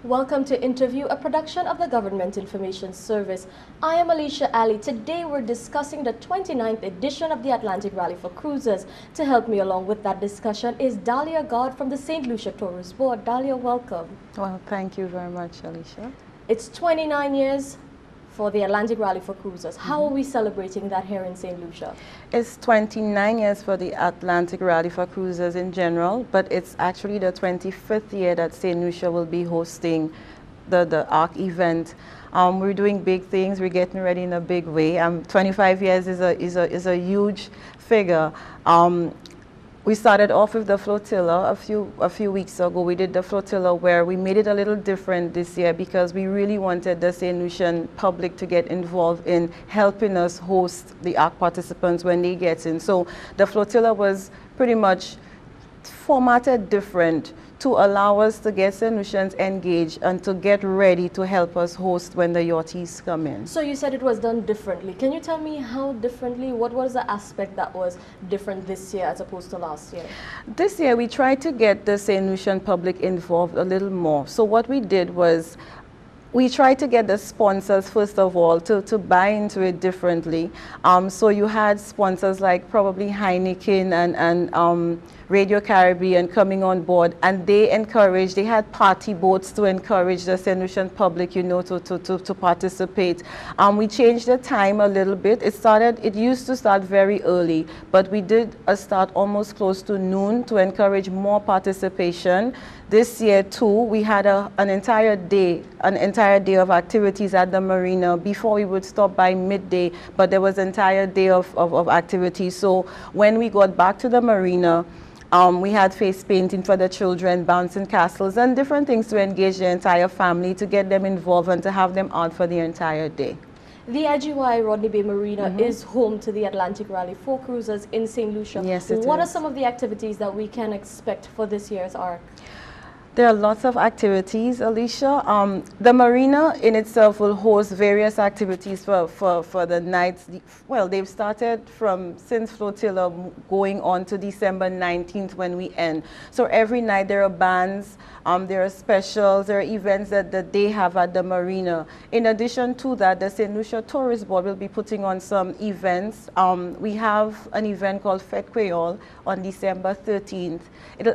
Welcome to Interview, a production of the Government Information Service. I am Lucia. Today we're discussing the 29th edition of the Atlantic Rally for Cruisers. To help me along with that discussion is Dahlia God from the St. Lucia Tourist Board. Dahlia, welcome. Well, thank you very much, Alicia. It's 29 years for the Atlantic Rally for Cruisers. How are we celebrating that here in St. Lucia? It's 29 years for the Atlantic Rally for Cruisers in general, but it's actually the 25th year that St. Lucia will be hosting the ARC event. We're doing big things. We're getting ready in a big way. 25 years is a huge figure. We started off with the flotilla a few weeks ago. We did the flotilla where we made it a little different this year because we really wanted the St. Lucian public to get involved in helping us host the ARC participants when they get in. So the flotilla was pretty much formatted different to allow us to get St. Lucians engaged and to get ready to help us host when the yachties come in. So you said it was done differently. Can you tell me how differently? What was the aspect that was different this year as opposed to last year? This year we tried to get the St. Lucian public involved a little more. So what we did was we tried to get the sponsors, first of all, to buy into it differently. So you had sponsors like probably Heineken and Radio Caribbean coming on board, and they had party boats to encourage the St. Lucian public, you know, to participate. We changed the time a little bit. It used to start very early, but we did a start almost close to noon to encourage more participation. This year too, we had an entire day of activities at the marina. Before we would stop by midday, but there was an entire day of activities. So when we got back to the marina, we had face painting for the children, bouncing castles, and different things to engage the entire family, to get them involved and to have them out for the entire day. The IGY Rodney Bay Marina is home to the Atlantic Rally for Cruisers in St. Lucia. Yes, it is. What are some of the activities that we can expect for this year's ARC? There are lots of activities, Alicia. The marina in itself will host various activities for the nights. Well, they've started since flotilla going on to December 19th when we end. So every night there are bands, there are specials, there are events that they have at the marina. In addition to that, the St. Lucia Tourist Board will be putting on some events. We have an event called Fête Creole on December 13th. It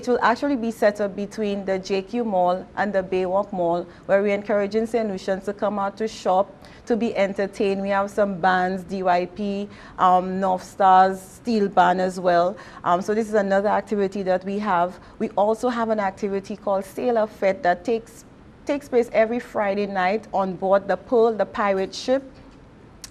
will actually be set up between the JQ Mall and the Baywalk Mall, where we're encouraging St. Lucians to come out to shop, to be entertained. We have some bands, DYP, North Stars, Steel Band as well. So this is another activity that we have. We also have an activity called Sailor Fête that takes place every Friday night on board the Pearl, the pirate ship,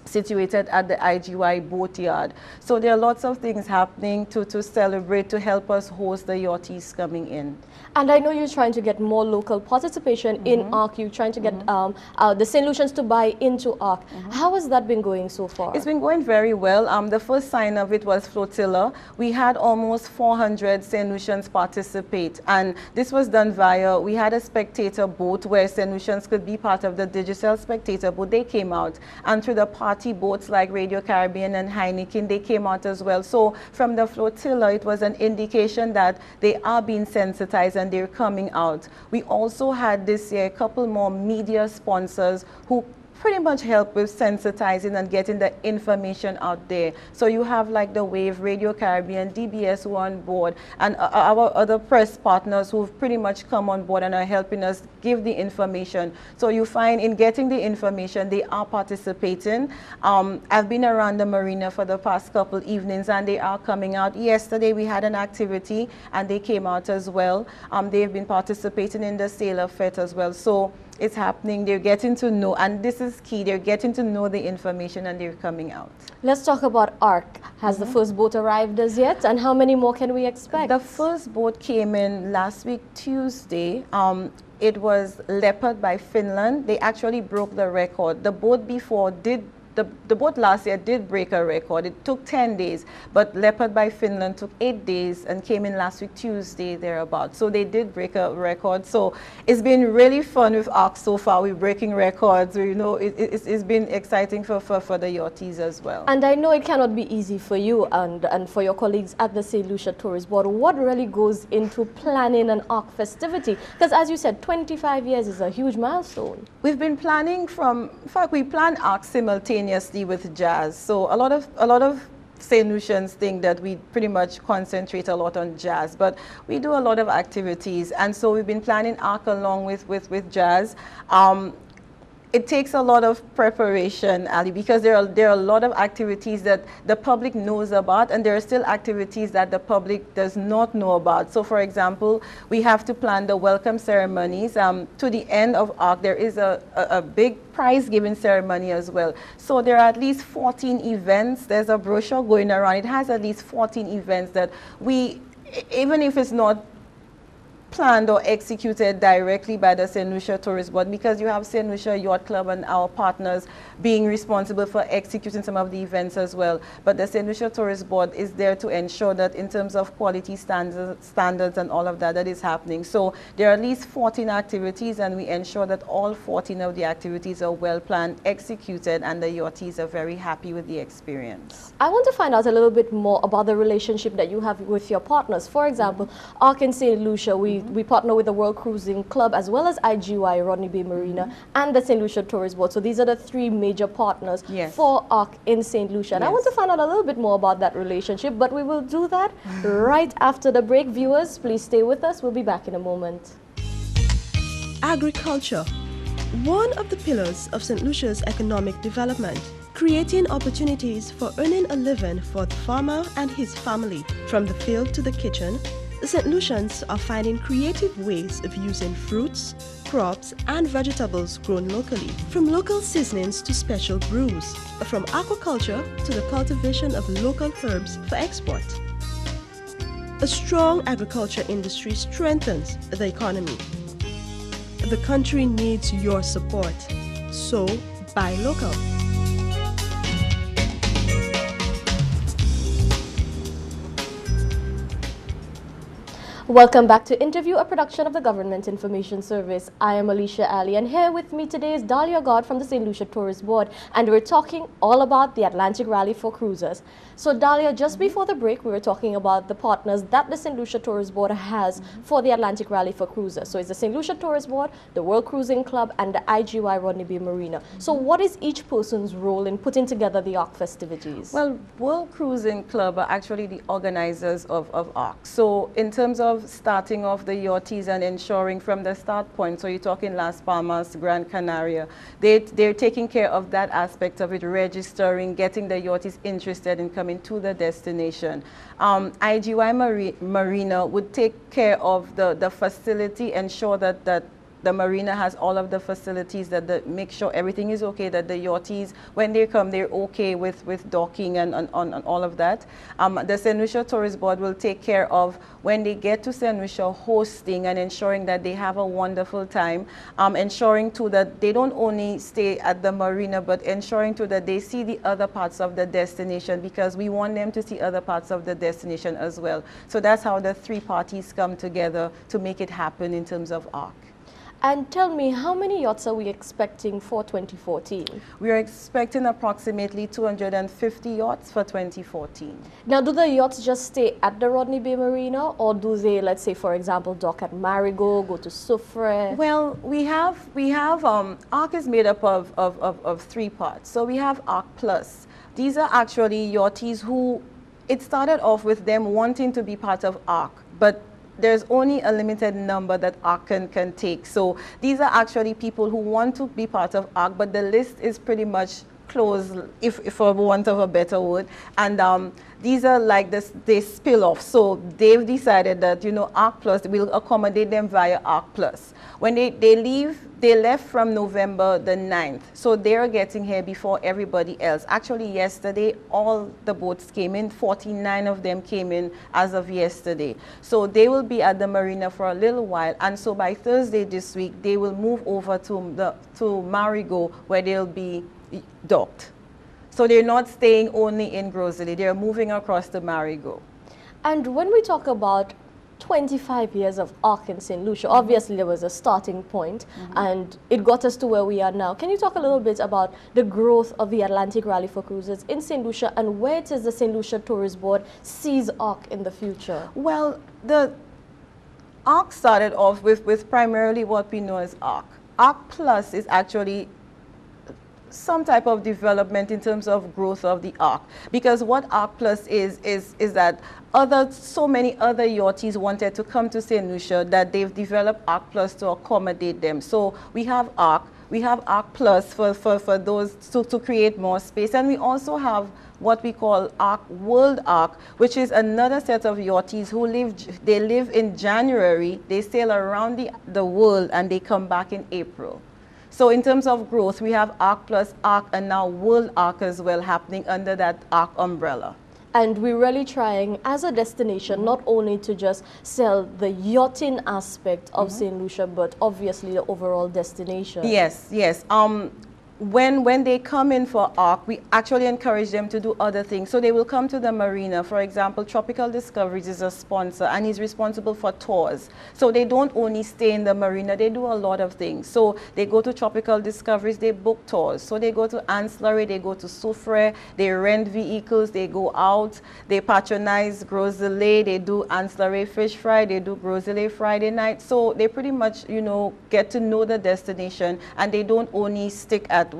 situated at the IGY boatyard. So there are lots of things happening to celebrate, to help us host the yachties coming in. And I know you're trying to get more local participation in ARC. You're trying to get the St. Lucians to buy into ARC. How has that been going so far? It's been going very well. The first sign of it was flotilla. We had almost 400 St. Lucians participate, and this was done we had a spectator boat where St. Lucians could be part of the digital spectator boat. They came out, and through the party boats like Radio Caribbean and Heineken, they came out as well. So from the flotilla, it was an indication that they are being sensitized and they're coming out. We also had this year a couple more media sponsors who pretty much help with sensitizing and getting the information out there. So you have like the Wave, Radio Caribbean, DBS who are on board, and our other press partners who've pretty much come on board and are helping us give the information. So you find in getting the information, they are participating. I've been around the marina for the past couple evenings and they are coming out. Yesterday we had an activity and they came out as well. They've been participating in the Sailor Fête as well. So it's happening. They're getting to know, and this is key, they're getting to know the information and they're coming out. Let's talk about ARC. Has the first boat arrived as yet, and how many more can we expect? The first boat came in last week, Tuesday. It was Leopard by Finland. They actually broke the record. The boat before did the boat last year did break a record. It took 10 days, but Leopard by Finland took 8 days and came in last week Tuesday thereabout. So they did break a record. So it's been really fun with ARC so far. We're breaking records. You know, it's been exciting for the yachties as well. And I know it cannot be easy for you and for your colleagues at the St. Lucia Tourist Board. What really goes into planning an ARC festivity? Because as you said, 25 years is a huge milestone. We've been planning in fact, we plan ARC simultaneously with jazz. So a lot of St. Lucians think that we pretty much concentrate a lot on jazz, but we do a lot of activities. And so we've been planning ARC along with jazz. It takes a lot of preparation, Ali, because there are a lot of activities that the public knows about, and there are still activities that the public does not know about. So, for example, we have to plan the welcome ceremonies. To the end of ARC, there is a big prize-giving ceremony as well. So there are at least 14 events. There's a brochure going around. It has at least 14 events that we, even if it's not planned or executed directly by the St. Lucia Tourist Board, because you have St. Lucia Yacht Club and our partners being responsible for executing some of the events as well. But the St. Lucia Tourist Board is there to ensure that in terms of quality standards and all of that, that is happening. So there are at least 14 activities, and we ensure that all 14 of the activities are well planned, executed, and the yachties are very happy with the experience. I want to find out a little bit more about the relationship that you have with your partners. For example, ARC in St. Lucia, we partner with the World Cruising Club as well as IGY, Rodney Bay Marina, and the St. Lucia Tourist Board. So these are the three major partners for ARC in St. Lucia. And I want to find out a little bit more about that relationship, but we will do that right after the break. Viewers, please stay with us. We'll be back in a moment. Agriculture, one of the pillars of St. Lucia's economic development, creating opportunities for earning a living for the farmer and his family. From the field to the kitchen, the St. Lucians are finding creative ways of using fruits, crops, and vegetables grown locally, from local seasonings to special brews, from aquaculture to the cultivation of local herbs for export. A strong agriculture industry strengthens the economy. The country needs your support, so buy local. Welcome back to Interview, a production of the Government Information Service. I am Alicia Ali, and here with me today is Dahlia God from the St. Lucia Tourist Board, and we're talking all about the Atlantic Rally for Cruisers. So Dahlia, just before the break, we were talking about the partners that the St. Lucia Tourist Board has for the Atlantic Rally for Cruisers. So it's the St. Lucia Tourist Board, the World Cruising Club, and the IGY Rodney Bay Marina. So what is each person's role in putting together the ARC festivities? Well, World Cruising Club are actually the organizers of ARC. So in terms of starting off the yachties and ensuring from the start point, so you're talking Las Palmas, Gran Canaria, they're taking care of that aspect of it, registering, getting the yachties interested in coming to the destination. IGY Marina would take care of the facility, ensure that the marina has all of the facilities that make sure everything is okay, that the yachties, when they come, they're okay with docking and all of that. The St. Lucia Tourist Board will take care of when they get to St. Lucia, hosting and ensuring that they have a wonderful time, ensuring too that they don't only stay at the marina, but ensuring too that they see the other parts of the destination, because we want them to see other parts of the destination as well. So that's how the three parties come together to make it happen in terms of ARC. And tell me, how many yachts are we expecting for 2014? We are expecting approximately 250 yachts for 2014. Now, do the yachts just stay at the Rodney Bay Marina, or do they, let's say, for example, dock at Marigot, go to Soufrière? Well, we have ARC is made up of three parts. So we have ARC Plus. These are actually yachties who, it started off with them wanting to be part of ARC, but there's only a limited number that ARC can take. So these are actually people who want to be part of ARC, but the list is pretty much closed, if for want of a better word. And these are like this, they spill off. So they've decided that, you know, ARC Plus will accommodate them via ARC Plus. When they leave, they left from November the 9th. So they're getting here before everybody else. Actually, yesterday, all the boats came in. 49 of them came in as of yesterday. So they will be at the marina for a little while. And so by Thursday this week, they will move over to Marigot, where they'll be docked. So they're not staying only in Grosley, they're moving across to Marigot. And when we talk about 25 years of ARC in St. Lucia, obviously there was a starting point, and it got us to where we are now. Can you talk a little bit about the growth of the Atlantic Rally for Cruisers in St. Lucia and where it is the St. Lucia Tourist Board sees ARC in the future? Well, the ARC started off with primarily what we know as ARC. ARC Plus is actually some type of development in terms of growth of the ARC, because what ARC Plus is that so many other yachties wanted to come to St. Lucia that they've developed ARC Plus to accommodate them. So we have ARC Plus for those to create more space, and we also have what we call ARC World ARC, which is another set of yachties who live in January, they sail around the world, and they come back in April. So in terms of growth, we have ARC Plus, ARC, and now World ARC as well happening under that ARC umbrella. And we're really trying as a destination not only to just sell the yachting aspect of St. Lucia, but obviously the overall destination. Yes, yes. When they come in for ARC, we actually encourage them to do other things. So they will come to the marina. For example, Tropical Discoveries is a sponsor, and he's responsible for tours. So they don't only stay in the marina, they do a lot of things. So they go to Tropical Discoveries, they book tours. So they go to Ancillary, they go to Soufrière, they rent vehicles, they go out, they patronize Grosley, they do Ancillary Fish Fry, they do Grosley Friday night. So they pretty much, you know, get to know the destination, and they don't only stay at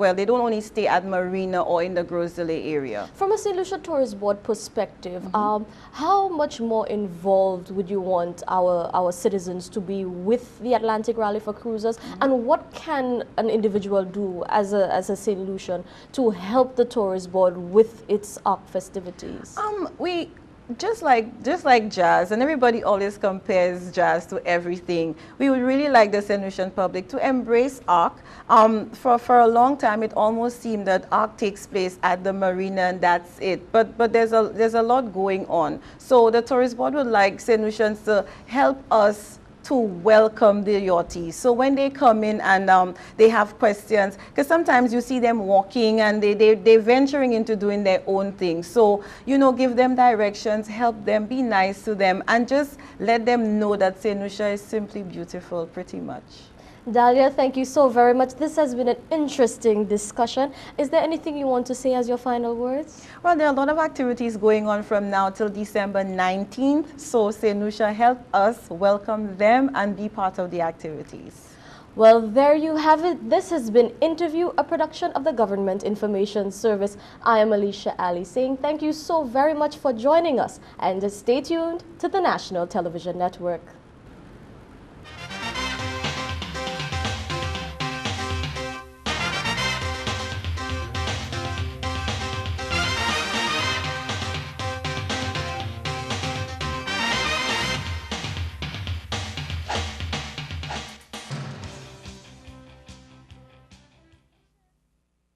Marina or in the Grosley area. From a St. Lucia Tourist Board perspective, how much more involved would you want our citizens to be with the Atlantic Rally for Cruisers, and what can an individual do as a St. Lucian to help the Tourist Board with its ARC festivities? We just like jazz, and everybody always compares jazz to everything. We would really like the St. Lucian public to embrace ARC. For a long time, it almost seemed that ARC takes place at the marina and that's it. But there's a lot going on. So the Tourist Board would like St. Lucians to help us to welcome the yachties. So when they come in and they have questions, because sometimes you see them walking and they're venturing into doing their own thing. So, you know, give them directions, help them, be nice to them, and just let them know that St. Lucia is simply beautiful, pretty much. Dahlia, thank you so very much. This has been an interesting discussion. Is there anything you want to say as your final words? Well, there are a lot of activities going on from now till December 19th. So St. Lucia, help us welcome them and be part of the activities. Well, there you have it. This has been Interview, a production of the Government Information Service. I am Lucia Ali saying thank you so very much for joining us, and stay tuned to the National Television Network.